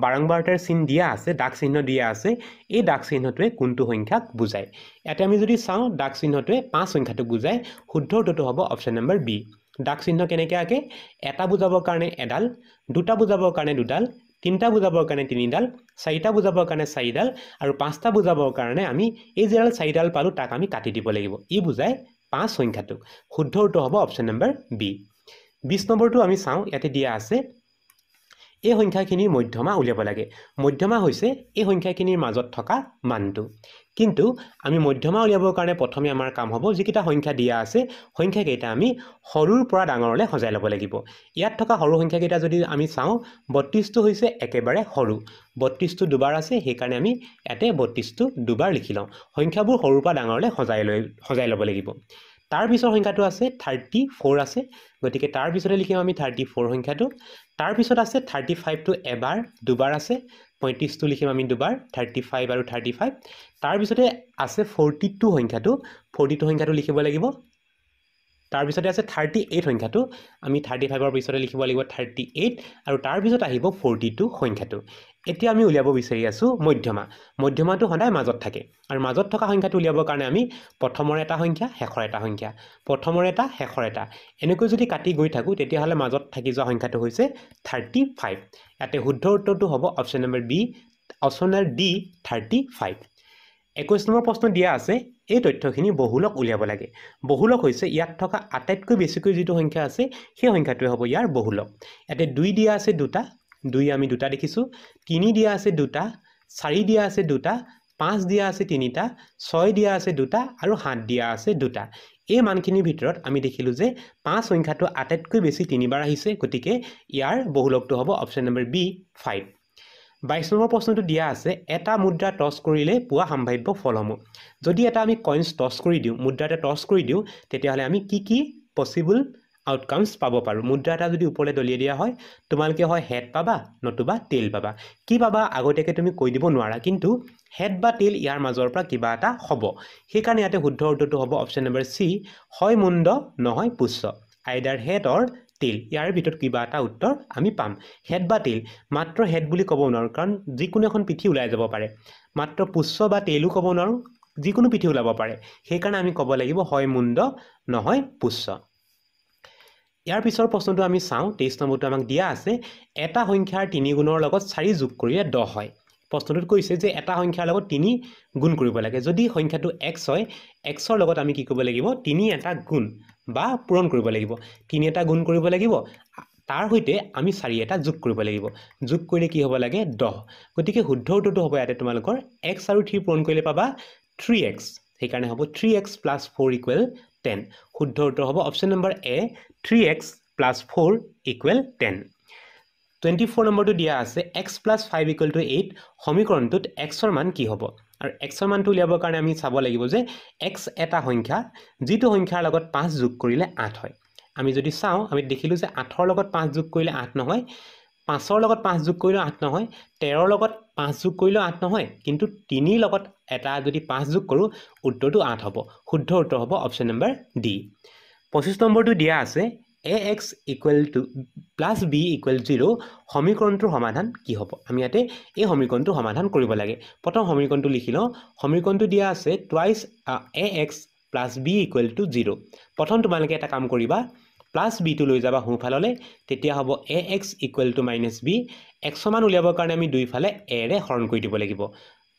Speaker 1: বাৰংবাৰতাৰ চিন দিয়া আছে দাগ চিহ্ন দিয়া আছে এই দাগ চিহ্নটোৱে কোনটো সংখ্যাক বুজায় ইয়াতে আমি যদি চাওঁ দাগ চিহ্নটোৱে 5 সংখ্যাটো বুজায় শুদ্ধ উত্তৰটো হ'ব অপচন নম্বৰ বি দাগ চিহ্ন কেনেকৈ আকে এটা বুজাবৰ কাৰণে এডাল দুটা বুজাবৰ কাৰণে দুডাল তিনটা বুজাবৰ কাৰণে তিনিডাল চাৰিটা বুজাবৰ কাৰণে চাৰিডাল আৰু পাঁচটা বুজাবৰ কাৰণে আমি এই যেডাল চাৰিডাল পালো তাক আমি কাটি দিব লাগিব ই বুজায় 5 সংখ্যাটোক শুদ্ধ উত্তৰ হ'ব অপচন নম্বৰ বি 20 নম্বৰটো আমি চাওঁ ইয়াতে দিয়া আছে এই সংখ্যাখিনিৰ মধ্যমা উলিয়াব লাগে মধ্যমা হৈছে এই সংখ্যাখিনিৰ মাজত থকা মানটো কিন্তু আমি মধ্যমা উলিয়াবৰ কাৰণে প্ৰথমে আমাৰ কাম হ'ব যিকিটা সংখ্যা দিয়া আছে সংখ্যাকেইটা আমি সৰুৰ পৰা ডাঙৰলৈ সজাই ল'ব লাগিব ইয়াত থকা সৰু সংখ্যাকেইটা যদি আমি চাওঁ 32টো হৈছে একেবাৰে সৰু 32টো দুবাৰ আছে সেইকাৰণে আমি ইয়াতে 32টো দুবাৰ লিখি লওঁ সংখ্যাবোৰ সৰুৰ পৰা ডাঙৰলৈ সজাই ল'ব লাগিব তাৰ পিছৰ সংখ্যাটো আছে 34 আছে গতিকে তাৰ পিছতে লিখিম আমি 34 সংখ্যাটো তাৰ পিছত আছে 35 টো এবাৰ দুবাৰ আছে 35 টো লিখিম আমি দুবাৰ 35 আৰু 35 তাৰ পিছতে আছে 42 সংখ্যাটো 42 সংখ্যাটো লিখিব লাগিব তাৰ পিছতে আছে 38 সংখ্যাটো আমি 35 ৰ পিছতে লিখিব লাগিব 38 আৰু তাৰ পিছত আহিব 42 সংখ্যাটো এতিয়া আমি উলিয়াব বিচাৰি আছো মধ্যমাটো সদায় মাজত থাকে আৰু মাজত থকা সংখ্যাটো উলিয়াবৰ কাৰণে আমি প্ৰথমৰ এটা সংখ্যা শেষৰ এটা সংখ্যা প্ৰথমৰ এটা শেষৰ এটা এনেকৈ যদি কাটি গৈ থাকো তেতিয়া হলে মাজত থাকি যোৱা সংখ্যাটো হৈছে 35 ইয়াতে শুদ্ধ উত্তৰটো হ'ব option number B option number D 35 21 number প্ৰশ্ন দিয়া আছে এই তথ্যখিনি বহুলক উলিয়াব লাগে বহুলক হৈছে ইয়াত থকা আটাইতকৈ বেছিকৈ যেটো সংখ্যা আছে সেই সংখ্যাটোৱে হ'ব ইয়াৰ বহুলক ইয়াতে 2 দিয়া আছে দুটা 2 আমি দুটা দেখিছো 3 দিয়া আছে দুটা 4 দিয়া আছে দুটা 5 দিয়া আছে তিনিটা 6 দিয়া আছে দুটা আৰু 7 দিয়া আছে দুটা এই মানখিনিৰ ভিতৰত আমি দেখিলো যে 5 সংখ্যাটো আটাইতকৈ বেছি তিনিবাৰ আহিছে গতিকে ইয়াৰ বহুলকটো হ'ব অপচন নম্বৰ বি 5 22 নম্বৰ প্ৰশ্নটো দিয়া আছে এটা মুদ্ৰা টছ কৰিলে পোৱা সম্ভাৱ্য ফলসমূহ যদি এটা আমি কইনছ টছ কৰি দিওঁ মুদ্ৰাটা টছ কৰি দিওঁ তেতিয়া হলে আমি কি পসিবল আউটকামস পাব পাৰো মুদ্ৰাটা যদি ওপৰলে দলিয়াই দিয়া হয় তোমালকে হয় হেড পাবা নতুবা টেইল পাবা কি পাবা আগতেকে তুমি কৈ দিব নোৱাৰা কিন্তু হেড বা টেইল ইয়াৰ মাজৰ পৰা কিবা এটা হ'ব সেই কাৰণে ইয়াতে শুদ্ধ উত্তৰটো হ'ব অপচন নম্বৰ সি হয় মুণ্ড নহয় পুচ্ছ আইদাৰ হেড অৰ টেইল ইয়াৰ ভিতৰত কিবা এটা উত্তৰ আমি পাম হেড বা টেইল মাত্ৰ হেড বুলি ক'ব নোৱাৰো কাৰণ যিকোনো এখন পিঠি ওলাই যাব পাৰে মাত্ৰ পুচ্ছ বা টেইলও ক'ব নোৱাৰো যিকোনো পিঠি ওলাব পাৰে সেই কাৰণে আমি ক'ব লাগিব হয় মুণ্ড নহয় পুচ্ছ ইয়াৰ পিছৰ প্ৰশ্নটো আমি চাওঁ 23 নম্বৰটো আমাক দিয়া আছে এটা সংখ্যাৰ 3 গুণৰ লগত 4 যোগ কৰিলে 10 হয় প্ৰশ্নটোত কৈছে যে এটা সংখ্যাৰ লগত 3 গুণ কৰিব লাগে যদি সংখ্যাটো x হয় x ৰ লগত আমি কি কৰিব লাগিব 3 এটা গুণ বা পূৰণ কৰিব লাগিব 3 এটা গুণ কৰিব লাগিব তাৰ হৈতে আমি 4 এটা যোগ কৰিব লাগিব যোগ কৰিলে কি হ'ব লাগে 10 গতিকে শুদ্ধ উত্তৰটো হ'ব ইয়াতে তোমালোকৰ x আৰু 3 পূৰণ কৰিলে পাবা 3x সেইকাৰণে হ'ব 3x + 4 = 10 শুদ্ধ উত্তৰ হ'ব অপচন নম্বৰ এ 3x + 4 = 10 24 নম্বৰটো দিয়া আছে x + 5 = 8 সমীকৰণটোত x ৰ মান কি হ'ব আৰু x ৰ মানটো উলিয়াবৰ কাৰণে আমি চাব লাগিব যে x এটা সংখ্যা যিটো সংখ্যাৰ লগত 5 যোগ কৰিলে 8 হয় আমি যদি চাওঁ আমি দেখিলো যে 8 ৰ লগত 5 যোগ কৰিলে 8 নহয় 5 ৰ লগত 5 যোগ কৰিলে 8 নহয় 13 ৰ লগত 5 যোগ কৰিলে 8 নহয় কিন্তু 3 ৰ লগত এটা যদি 5 যোগ কৰো উত্তৰটো 8 হ'ব শুদ্ধ উত্তৰ হ'ব অপচন নম্বৰ ডি 25 নম্বৰটো দিয়া আছে ax + b = 0 সমীকৰণটোৰ সমাধান কি হ'ব আমি ইয়াতে এই সমীকৰণটো সমাধান কৰিব লাগে প্ৰথম সমীকৰণটো লিখি লওঁ সমীকৰণটো দিয়া আছে twice ax + b = 0 প্ৰথম তোমালোকে এটা কাম কৰিবা প্লাস b টো লৈ যাবা সোঁফাললে তেতিয়া হ'ব ax = -b x সমান উলিয়াবৰ কাৰণে আমি দুইফালে a ৰে হৰণ কৰি দিব লাগিব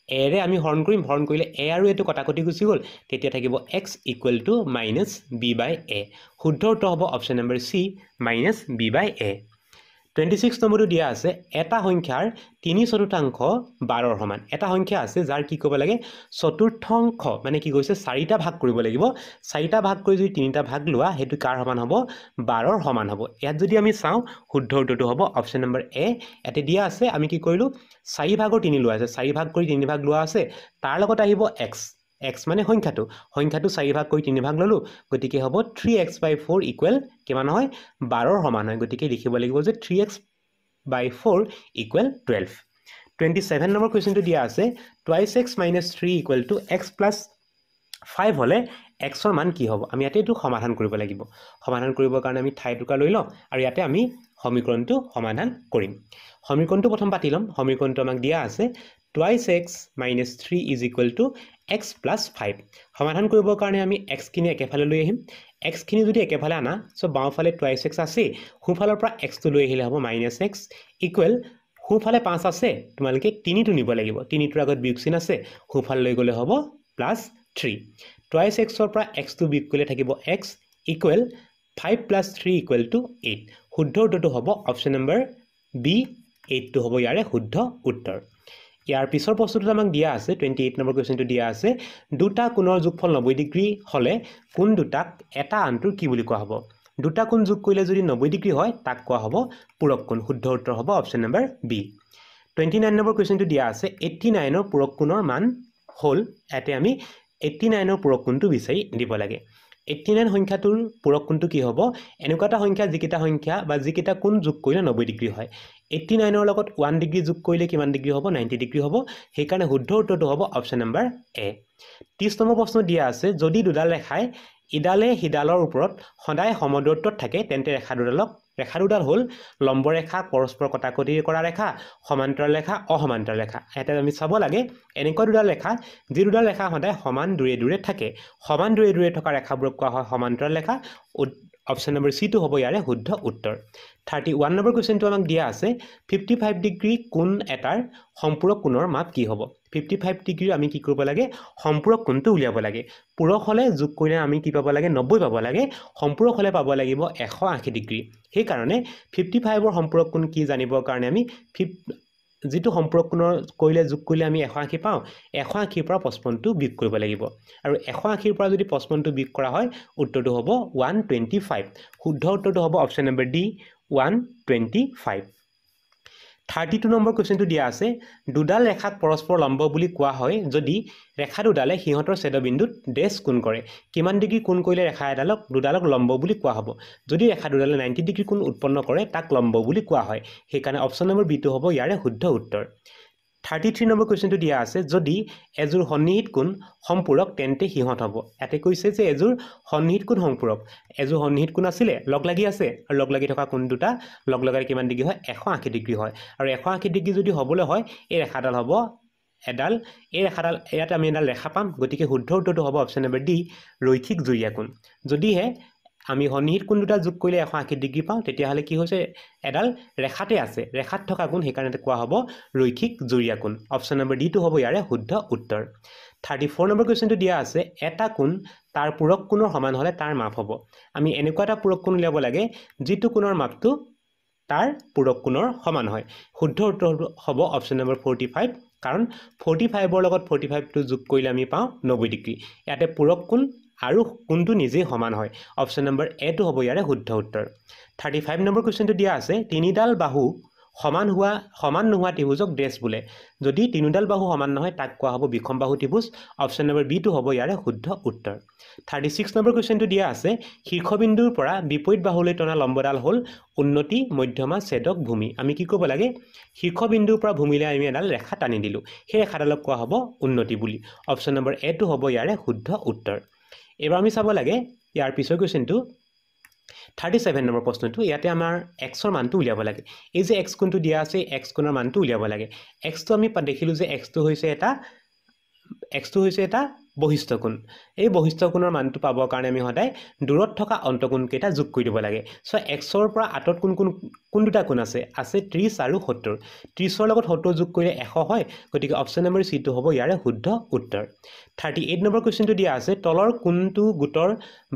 Speaker 1: a ৰে আমি হৰণ কৰিম হৰণ কৰিলে a আৰু এটো কটাকটি গুচি গ'ল তেতিয়া থাকিব x = -b/a শুদ্ধ উত্তৰ হ'ব অপচন নম্বৰ c -b/a 26 নম্বৰটো দিয়া আছে এটা সংখ্যাৰ 3/4 12 সমান এটা সংখ্যা আছে যাৰ কি কৰিব লাগে চতুৰ্থাংশ মানে কি কৈছে 4টা ভাগ কৰিব লাগিব 4টা ভাগ কৰি যদি 3টা ভাগ লোৱা হেতু কাৰ সমান হ'ব 12 ৰ সমান হ'ব ইয়াত যদি আমি চাওঁ শুদ্ধ উত্তৰটো হ'ব অপচন নম্বৰ এ এতে দিয়া আছে আমি কি কৰিলো 4 ভাগৰ 3 লোৱা আছে 4 ভাগ কৰি 3 ভাগ লোৱা আছে তাৰ লগত আহিব x x মানে সংখ্যাটো 4 ভাগ কৰি 3 ভাগ ললো গতিকে হ'ব 3x/4 ইকুৱেল কিমান হয় 12 ৰ সমান হয় গতিকে লিখিব লাগিব যে 3x/4 ইকুৱেল 12 27 নম্বৰ কোৱেশ্চনটো দিয়া আছে 2x - 3 ইকুৱেল টু x + 5 হলে x ৰ মান কি হ'ব আমি ইয়াতে এটো সমাধান কৰিব লাগিব সমাধান কৰিবৰ কাৰণে আমি ঠাই টুকা লৈ লওঁ আৰু ইয়াতে আমি সমীকৰণটো সমাধান কৰিম সমীকৰণটো প্ৰথম পাতি লম সমীকৰণটো আমাক দিয়া আছে 2x - 3 = x + 5 সমাধান কৰিবৰ কাৰণে আমি x কিনি একেফালে লৈ আহিম x কিনি যদি একেফালে আনা সো বাওঁফালে 2x আছে সোঁফালৰ পৰা x টো লৈ আহিলে হ'ব -x ইকুৱেল সোঁফালে 5 আছে তোমালকে 3 টো নিব লাগিব 3 টোৰ আগত বিয়োগ চিন আছে সোঁফালে লৈ গলে হ'ব +3 2x ৰ পৰা x টো বিয়োগ কৰিলে থাকিব x ইকুৱেল 5 + 3 = 8 শুদ্ধ উত্তৰটো হ'ব অপচন নম্বৰ বি 8 টো হ'ব ইয়াৰে শুদ্ধ উত্তৰ ইয়াৰ পিছৰ প্ৰশ্নটো আমাক দিয়া আছে 28 নম্বৰ কোৱেশ্চনটো দিয়া আছে দুটা কোণৰ যোগফল 90 ডিগ্ৰী হলে কোন দুটাক এটা আনটোৰ কি বুলি কোৱা হ'ব দুটা কোণ যোগ কৰিলে যদি 90 ডিগ্ৰী হয় তাক কোৱা হ'ব পূৰক কোণ শুদ্ধ উত্তৰ হ'ব অপচন নম্বৰ বি 29 নম্বৰ কোৱেশ্চনটো দিয়া আছে 89 ৰ পূৰক কোণৰ মান হল এতে আমি 89 ৰ পূৰক কোণটো বিচাৰি দিব লাগে 89 সংখ্যাটোৰ পূৰক কোণটো কি হ'ব এনেকুৱা এটা সংখ্যা যিকিটা সংখ্যা বা যিকিটা কোণ যোগ কৰিলে 90 ডিগ্ৰী হয় 89 ৰ লগত 1 ডিগ্ৰী যোগ কৰিলে কিমান ডিগ্ৰী হ'ব 90 ডিগ্ৰী হ'ব সেই কাৰণে শুদ্ধ উত্তৰটো হ'ব অপচন নম্বৰ এ 30 নম্বৰ প্ৰশ্ন দিয়া আছে যদি দুডাল ৰেখাই ইডালে হিডালৰ ওপৰত সদায় সমদূৰত্বত থাকে তেন্তে ৰেখা দুডাল হ'ল লম্ব ৰেখা পৰস্পৰ কটাকটি কৰা ৰেখা সমান্তৰাল ৰেখা অসমান্তৰাল ৰেখা এটা আমি চাব লাগে এনেকুৱা দুডাল ৰেখা যি দুডাল ৰেখা সদায় সমান দূৰে দূৰে থাকে সমান দূৰে দূৰে থকা ৰেখাবোৰক কোৱা হয় সমান্তৰাল ৰেখা অপচন নম্বৰ সি টো হ'ব ইয়াৰে শুদ্ধ উত্তৰ 31 নম্বৰ কোৱেশ্চনটো আমাক দিয়া আছে 55 ডিগ্ৰী কোণ এটাৰ সম্পূৰক কোণৰ মাপ কি হ'ব 55 ডিগ্ৰী আমি কি কৰিব লাগে সম্পূৰক কোণটো উলিয়াব লাগে পূৰক হলে যোগ কৰিলে আমি কি পাব লাগে 90 পাব লাগে সম্পূৰক হলে পাব লাগিব 180 ডিগ্ৰী সেই কাৰণে 55 ৰ সম্পূৰক কোণ কি জানিবৰ কাৰণে আমি যেটো সম্পূৰক কোণৰ কৰিলে যোগ কৰিলে আমি 180 পাওঁ 180 পৰা 55 টো বিয়োগ কৰিব লাগিব আৰু 180 পৰা যদি 55 টো বিয়োগ কৰা হয় উত্তৰটো হ'ব 125 শুদ্ধ উত্তৰটো হ'ব অপচন নম্বৰ ডি 125 32 নম্বৰ কোৱেশ্চনটো দিয়া আছে দুডাল ৰেখাক পৰস্পৰ লম্ব বুলি কোৱা হয় যদি ৰেখা দুডালে সিহঁতৰ ছেদবিন্দুত ডেশ কোণ কৰে কিমান ডিগ্ৰী কোণ কৰিলে ৰেখা দুডালক লম্ব বুলি কোৱা হ'ব যদি ৰেখা দুডালে 90 ডিগ্ৰী কোণ উৎপন্ন কৰে তাক লম্ব বুলি কোৱা হয় সেই কাৰণে অপচন নম্বৰ বি টো হ'ব ইয়াৰে শুদ্ধ উত্তৰ 33 নম্বৰ কোৱেশ্চনটো দিয়া আছে যদি এজোৰ সন্নিহিত কোণ সম্পূৰক তেন্তে সিহঁত হ'ব এতে কৈছে যে এজোৰ সন্নিহিত কোণ সম্পূৰক এজোৰ সন্নিহিত কোণ আছিল লগ লাগি আছে আৰু লগ লাগি থকা কোণ দুটা লগ লগাই কিমান ডিগ্ৰী হয় 180 ডিগ্ৰী হয় আৰু 180 ডিগ্ৰী যদি হ'বলৈ হয় এই ৰেখাডাল হ'ব এডাল এই ৰেখাডাল ইয়াত আমি এডাল ৰেখা পাম গতিকে শুদ্ধ উত্তৰটো হ'ব অপচন নম্বৰ ডি ৰৈখিক জুৰীয়া কোণ যদিহে আমি সন্নিহিত কোণ দুটা যোগ কৰিলে 180 ডিগ্ৰী পাওঁ তেতিয়া হলে কি হৈছে এডাল ৰেখাতে আছে ৰেখাত থকা কোণ সেই কাৰণে কোৱা হ'ব ৰৈখিক জুৰীয়া কোণ অপচন নম্বৰ ডি টো হ'ব ইয়াৰে শুদ্ধ উত্তৰ 34 নম্বৰ কোৱেশ্চনটো দিয়া আছে এটা কোণ তাৰ পূৰক কোণৰ সমান হলে তাৰ মাপ হ'ব আমি এনেকুৱা এটা পূৰক কোণ উলিয়াব লাগে যিটো কোণৰ মাপটো তাৰ পূৰক কোণৰ সমান হয় শুদ্ধ উত্তৰ হ'ব অপচন নম্বৰ 45 কাৰণ 45 ৰ লগত 45 টো যোগ কৰিলে আমি পাওঁ 90 ডিগ্ৰী ইয়াতে পূৰক কোণ আৰু কোণটো নিজে সমান হয় অপচন নম্বৰ এ টো হ'ব ইয়াৰে শুদ্ধ উত্তৰ 35 নম্বৰ কোৱেশ্চনটো দিয়া আছে তিনিডাল বাহু সমান নোহোৱা ত্ৰিভুজক ডেশ বোলে যদি তিনিডাল বাহু সমান নহয় তাক কোৱা হ'ব বিষম বাহু ত্ৰিভুজ অপচন নম্বৰ বি টো হ'ব ইয়াৰে শুদ্ধ উত্তৰ 36 নম্বৰ কোৱেশ্চনটো দিয়া আছে শীৰ্ষবিন্দুৰ পৰা বিপৰীত বাহুলৈ টনা লম্বডাল হ'ল উন্নতি মধ্যমা ছেদক ভূমি আমি কি কৰিব লাগে শীৰ্ষবিন্দুৰ পৰা ভূমিলৈ আমি এডাল ৰেখা টানি দিলো সেই ৰেখাডালক কোৱা হ'ব উন্নতি বুলি অপচন নম্বৰ এ টো হ'ব ইয়াৰে শুদ্ধ উত্তৰ এবাৰ আমি চাব লাগে ইয়াৰ পিছৰ কোৱেশ্চনটো 37 নম্বৰ প্ৰশ্নটো ইয়াতে আমাৰ x ৰ মানটো উলিয়াব লাগে এই যে x কোণটো দিয়া আছে x কোণৰ মানটো উলিয়াব লাগে x টো আমি দেখিলো যে x টো হৈছে এটা বহিষ্ঠ কোণ এই বহিষ্ঠ কোণৰ মানটো পাবৰ কাৰণে আমি সদায় দূৰত থকা অন্তকোণকেইটা যোগ কৰি দিব লাগে সো xৰ পৰা আঁতৰত কোন দুটা কোণ আছে 30 আৰু 70 30ৰ লগত 70 যোগ কৰিলে 100 হয় গতিকে অপচন নম্বৰ সি টো হ'ব ইয়াৰে শুদ্ধ উত্তৰ 38 নম্বৰ কোৱেশ্চনটো দিয়া আছে তলৰ কোনটো গোটৰ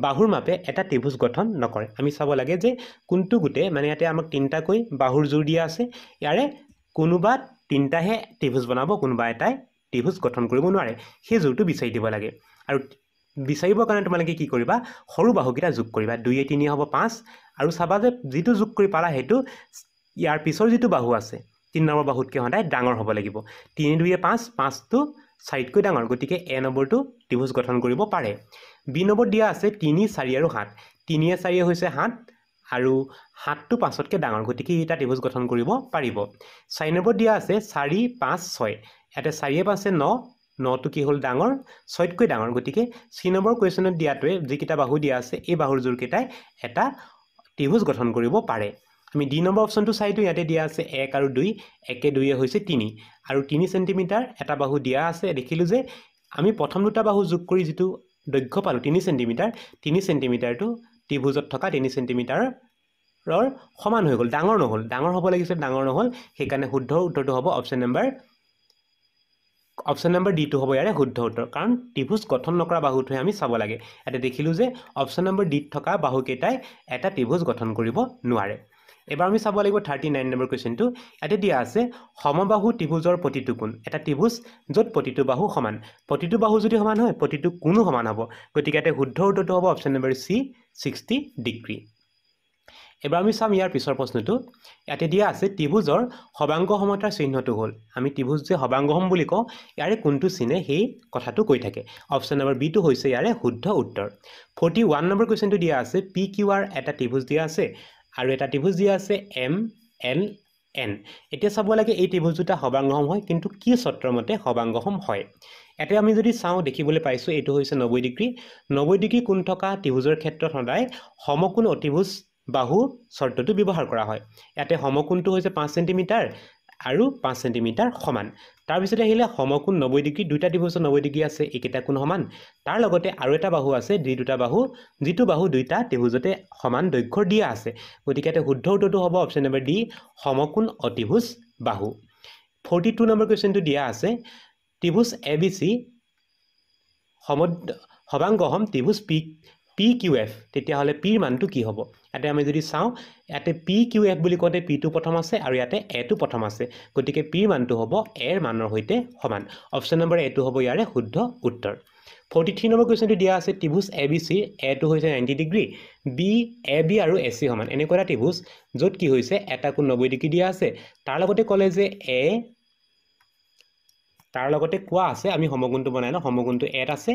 Speaker 1: বাহুৰ মাপে এটা ত্ৰিভুজ গঠন নকৰে আমি চাব লাগে যে কোনটো গোটে মানে ইয়াতে আমাক তিনটাকৈ বাহুৰ জোৰ দিয়া আছে ইয়াৰে কোনোবা তিনটাহে ত্ৰিভুজ বনাব কোনোবা এটাই ত্ৰিভুজ গঠন কৰিব নোৱাৰে সেই জোৰটো বিচাৰি দিব লাগে আৰু বিচাৰিবৰ কাৰণে তোমালোকে কি কৰিবা সৰু বাহুকেইটা যোগ কৰিবা 2 3 হ'ব 5 আৰু চাবা যে যিটো যোগ কৰি পালা হেতু ইয়াৰ পিছৰ যিটো বাহু আছে 3 নম্বৰ বাহুতকৈ সদায় ডাঙৰ হ'ব লাগিব 3 2 5 5 টো 4তকৈ ডাঙৰ গতিকে এ নম্বৰটো ত্ৰিভুজ গঠন কৰিব পাৰে বি নম্বৰ দিয়া আছে 3 4 আৰু 7 3 4 হৈছে 7 আৰু 7 টো 5তকৈ ডাঙৰ গতিকে এটা ত্ৰিভুজ গঠন কৰিব পাৰিব 4 নম্বৰ দিয়া আছে 4 5 6 ইয়াতে 4 5 9 9 টো কি হল ডাঙৰ 6তকৈ ডাঙৰ গতিকে সি নম্বৰ কোৱেশ্চনত দিয়াটোৱে যিকিটা বাহু দিয়া আছে এই বাহুৰ জোৰ কেইটাই এটা ত্ৰিভুজ গঠন কৰিব পাৰে আমি ডি নম্বৰ অপচনটো চাইটো ইয়াতে দিয়া আছে 1 আৰু 2 1 2 হৈছে 3 আৰু 3 সেন্টিমিটাৰ এটা বাহু দিয়া আছে দেখিলো যে আমি প্ৰথম দুটা বাহু যোগ কৰি যেটো দৈৰ্ঘ্য পালো 3 সেন্টিমিটাৰটো ত্ৰিভুজত থকা 3 সেন্টিমিটাৰৰ সমান হৈ গল ডাঙৰ নহল ডাঙৰ হ'ব লাগিছিল ডাঙৰ নহল সেইকাৰণে শুদ্ধ উত্তৰটো হ'ব অপচন নম্বৰ ডি টো হ'ব ইয়াৰে শুদ্ধ উত্তৰ কাৰণ ত্ৰিভুজ গঠন নকৰা বাহুটোহে আমি চাব লাগে এটা দেখিলো যে অপচন নম্বৰ ডি থকা বাহু কেইটাই এটা ত্ৰিভুজ গঠন কৰিব নোৱাৰে এবাৰ আমি চাব লাগিব 39 নম্বৰ কোৱেশ্চনটো ইয়াতে দিয়া আছে সমবাহু ত্ৰিভুজৰ প্ৰতিটো কোণ এটা ত্ৰিভুজ যত প্ৰতিটো বাহু সমান প্ৰতিটো বাহু যদি সমান হয় প্ৰতিটো কোণো সমান হ'ব গতিকে এটা শুদ্ধ উত্তৰটো হ'ব অপচন নম্বৰ সি 60 ডিগ্ৰী এবাৰ আমি চাম ইয়াৰ পিছৰ প্ৰশ্নটো ইয়াতে দিয়া আছে ত্ৰিভুজৰ সবাংগ সমতাৰ চিহ্নটো হ'ল আমি ত্ৰিভুজ যে সবাংগসম বুলি কওঁ ইয়াৰে কোনটো চিহ্নে সেই কথাটো কৈ থাকে অপচন নম্বৰ বি টো হৈছে ইয়াৰে শুদ্ধ উত্তৰ 41 নম্বৰ কোৱেশ্চনটো দিয়া আছে পি কিউ আৰ এটা ত্ৰিভুজ দিয়া আছে আৰু এটা ত্ৰিভুজ দিয়া আছে এম এল এন এতিয়া চাব লাগে এই ত্ৰিভুজ দুটা সবাংগসম হয় কিন্তু কি চত্ৰৰ মতে সবাংগসম হয় এতে আমি যদি চাও দেখিবলৈ পাইছো এটো হৈছে 90 ডিগ্ৰী কোণ থকা ত্ৰিভুজৰ ক্ষেত্ৰত সদায় সমকোণ অতিভুজ বাহু শৰ্তটো ব্যৱহাৰ কৰা হয় ইয়াতে সমকোণটো হৈছে 5 সেন্টিমিটাৰ আৰু 5 সেন্টিমিটাৰ সমান তাৰ পিছত আহিলে সমকোণ 90 ডিগ্ৰী দুটা ত্ৰিভুজৰ 90 ডিগ্ৰী আছে একেটা কোণ সমান তাৰ লগতে আৰু এটা বাহু আছে দুটা বাহু যিটো বাহু দুইটা ত্ৰিভুজতে সমান দৈৰ্ঘ্যৰ দিয়া আছে গতিকে এটা শুদ্ধ উত্তৰটো হ'ব অপচন নম্বৰ ডি সমকোণ অতিভুজ বাহু 42 নম্বৰ কোৱেশ্চনটো দিয়া আছে ত্ৰিভুজ এবিসি সবাংগসম ত্ৰিভুজ PQF তেতিয়া হলে p ৰ মানটো কি হ'ব ইয়াতে আমি যদি চাও ইয়াতে PQF বুলি কওঁতে p টো প্ৰথম আছে আৰু ইয়াতে a টো প্ৰথম আছে গতিকে p ৰ মানটো হ'ব a ৰ মানৰ সৈতে সমান অপচন নম্বৰ a টো হ'ব ইয়াৰে শুদ্ধ উত্তৰ 43 নম্বৰ কোৱেশ্চনটো দিয়া আছে ত্ৰিভুজ ABC a টো হৈছে 90 ডিগ্ৰী b AB আৰু AC সমান এনেকুৱা এটা ত্ৰিভুজ য'ত কি হৈছে এটা কোণ 90 ডিগ্ৰী দিয়া আছে তাৰ লগতে ক'লে যে a তাৰ লগতে কোৱা আছে আমি সমকোণটো বনাই লওঁ সমকোণটো এত আছে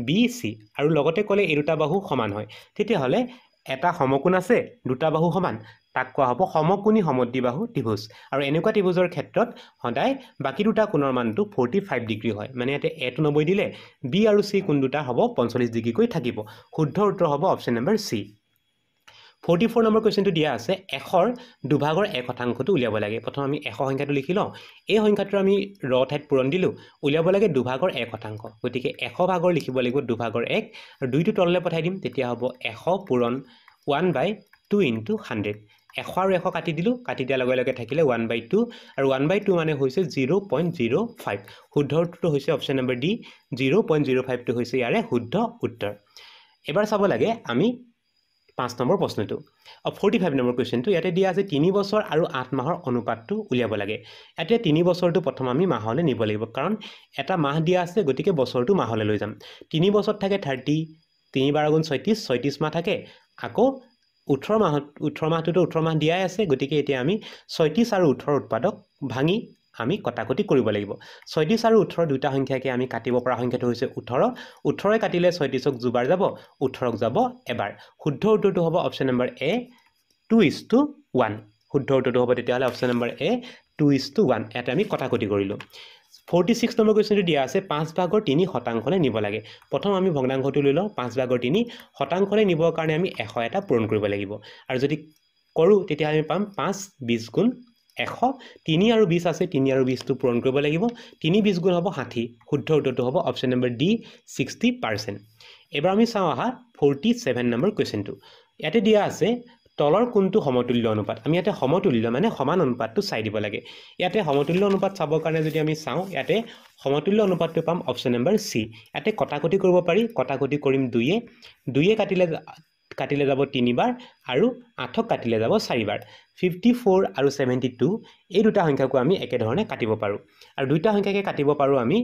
Speaker 1: BC আৰু লগতে ক'লে এই দুটা বাহু সমান হয় তেতিয়া হলে এটা সমকোণ আছে দুটা বাহু সমান তাক কোৱা হ'ব সমকোণী সমদ্বিবাহু ত্ৰিভুজ আৰু এনেকুৱা ত্ৰিভুজৰ ক্ষেত্ৰত সদায় বাকি দুটা কোণৰ মানটো 45 ডিগ্ৰী হয় মানে ইয়াতে a টো 90 দিলে b আৰু c কোণ দুটা হ'ব 45 ডিগ্ৰী কৈ থাকিব শুদ্ধ উত্তৰ হ'ব অপচন নম্বৰ C 44 নম্বৰ কোৱেশ্চনটো দিয়া আছে 100ৰ দুভাগৰ 1/শতাংশটো উলিয়াব লাগে প্ৰথম আমি 100 সংখ্যাটো লিখি লওঁ এই সংখ্যাটো আমি ৰ ঠাইত পূৰণ দিলো উলিয়াব লাগে দুভাগৰ 1/শতাংশ গতিকে 100 ভাগৰ লিখিব লাগিব দুভাগৰ 1 আৰু 2 টো তললৈ পঠাই দিম তেতিয়া হ'ব 100 পূৰণ 1/2 * 100 100 আৰু 100 কাটি দিলো কাটি দিয়াৰ লগে লগে থাকিলে 1/2 আৰু 1/2 মানে হৈছে 0.05 শুদ্ধ উত্তৰটো হৈছে অপচন নম্বৰ ডি 0.05 টো হৈছে ইয়াৰে শুদ্ধ উত্তৰ এবাৰ চাব লাগে আমি 5 নম্বৰ প্ৰশ্নটো 45 নম্বৰ কোৱেশ্চনটো ইয়াতে দিয়া আছে 3 বছৰ আৰু 8 মাহৰ অনুপাতটো উলিয়াব লাগে ইয়াতে 3 বছৰটো প্ৰথম আমি মাহলৈ নিব লাগিব কাৰণ এটা মাহ দিয়া আছে গতিকে বছৰটো মাহলৈ লৈ যাম 3 বছৰ থাকে 30 3 12 গুণ 36 মাহ থাকে আকৌ 18 মাহটোতো 18 মাহ দিয়াই আছে গতিকে এতিয়া আমি 36 আৰু 18 উৎপাদক ভাঙি আমি কটাকটি কৰিব লাগিব 36 আৰু 18 দুটা সংখ্যাকে আমি কাটিব পৰা সংখ্যাটো হৈছে 18 18 কাটিলে 36ক দুবাৰ যাব 18ক যাব এবাৰ শুদ্ধ উত্তৰটো হ'ব অপচন নম্বৰ A 2:1 শুদ্ধ উত্তৰটো হ'ব তেতিয়া হলে অপচন নম্বৰ A 2:1 এটা আমি কটাকটি কৰিলো 46 নম্বৰ কোৱেশ্চনটো দিয়া আছে 5/3 শতাংশলৈ নিব লাগে প্ৰথম আমি ভগ্নাংশটো লৈ লওঁ 5/3 শতাংশলৈ নিবৰ কাৰণে আমি 100 এটা পূৰণ কৰিব লাগিব আৰু যদি কৰো তেতিয়া আমি পাম 5 20 গুণ 100 3 আৰু 20 আছে 3 আৰু 20 টো পূৰণ কৰিব লাগিব 3 20 গুণ হ'ব 60 শুদ্ধ উত্তৰটো হ'ব অপচন নম্বৰ ডি 60%। এবাৰ আমি চাওঁ আহা 47 নম্বৰ কোৱেশ্চনটো ইয়াতে দিয়া আছে তলৰ কোনটো সমতুল্য অনুপাত আমি ইয়াতে সমতুল্য মানে সমান অনুপাতটো চাই দিব লাগে ইয়াতে সমতুল্য অনুপাত চাবৰ কাৰণে যদি আমি চাওঁ ইয়াতে সমতুল্য অনুপাতটো পাম অপচন নম্বৰ সি ইয়াতে কটাকটি কৰিব পাৰি কটাকটি কৰিম 2 কাটিলে যাব 3 বাৰ আৰু 8 কাটিলে যাব 4 বাৰ 54 আৰু 72 এই দুটা সংখ্যাকো আমি একে ধৰণে কাটিব পাৰো আৰু দুইটা সংখ্যাকে কাটিব পাৰো আমি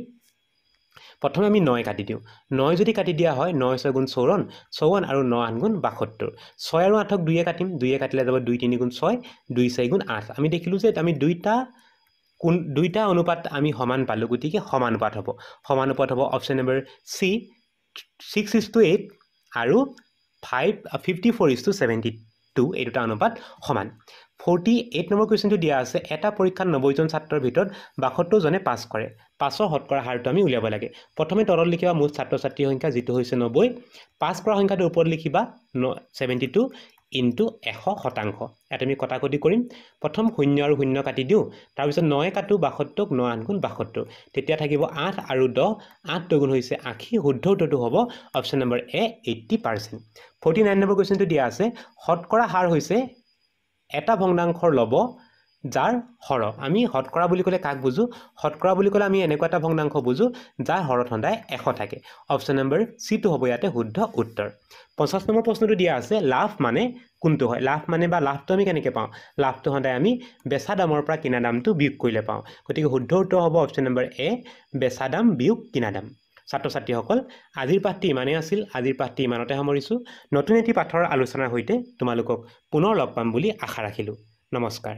Speaker 1: প্ৰথমে আমি 9 কাটি দিওঁ 9 যদি কাটি দিয়া হয় 9 6 গুণ 54 আৰু 9 8 গুণ 72 6 আৰু 8ক 2 কাটিম 2 কাটিলে যাব 2 3 গুণ 6 2 4 গুণ 8 আমি দেখিলো যে আমি দুইটা অনুপাত আমি সমান পালো গতিকে সমানুপাত হ'ব অপচন নম্বৰ সি 6:8 আৰু 54:72 এই দুটা অনুপাত সমান 48 নম্বৰ কোৱেশ্চনটো দিয়া আছে এটা পৰীক্ষাত 90 জন ছাত্ৰৰ ভিতৰত 72 জনে পাছ কৰে পাছৰ শতকৰা হাৰটো আমি উলিয়াব লাগে প্ৰথমে তলত লিখিবা মুঠ ছাত্ৰ ছাত্ৰীৰ সংখ্যা যেটো হৈছে 90 পাছ কৰা সংখ্যাটোৰ ওপৰত লিখিবা 72 ইনটু 100% এটা আমি কটাকটি কৰিম প্ৰথম 0 আৰু 0 কাটি দিও তাৰ পিছত 9 কাটো 72 9 8 গুণ 72 তেতিয়া থাকিব 8 আৰু 10 8 গুণ হৈছে 80 শুদ্ধ উত্তৰটো হ'ব অপচন নম্বৰ এ 80%। 49 নম্বৰ কোৱেশ্চনটো দিয়া আছে শতকৰা হাৰ হৈছে এটা ভগ্নাংশৰ লব যাৰ হৰ আমি শতকৰা বুলি ক'লে কাক বুজো শতকৰা বুলি ক'লে আমি এনেকুৱা এটা ভগ্নাংশ বুজো যাৰ হৰত সদায় 100 থাকে অপচন নম্বৰ সি টো হ'ব ইয়াতে শুদ্ধ উত্তৰ 50 নম্বৰ প্ৰশ্নটো দিয়া আছে লাভ মানে কোনটো হয় লাভ মানে বা লাভটো আমি কেনেকৈ পাওঁ লাভটো সদায় আমি বেচা দামৰ পৰা কিনা দামটো বিয়োগ কৰিলে পাওঁ গতিকে শুদ্ধ উত্তৰ হ'ব অপচন নম্বৰ এ বেচা দাম বিয়োগ কিনা দাম ছাত্ৰ ছাত্ৰীসকল আজিৰ পাঠটি ইমানেই আছিল আজিৰ পাঠটি ইমানতে সামৰিছো নতুন এটি পাঠৰ আলোচনাৰ সৈতে তোমালোকক পুনৰ লগ পাম বুলি আশা ৰাখিলো নমস্কাৰ।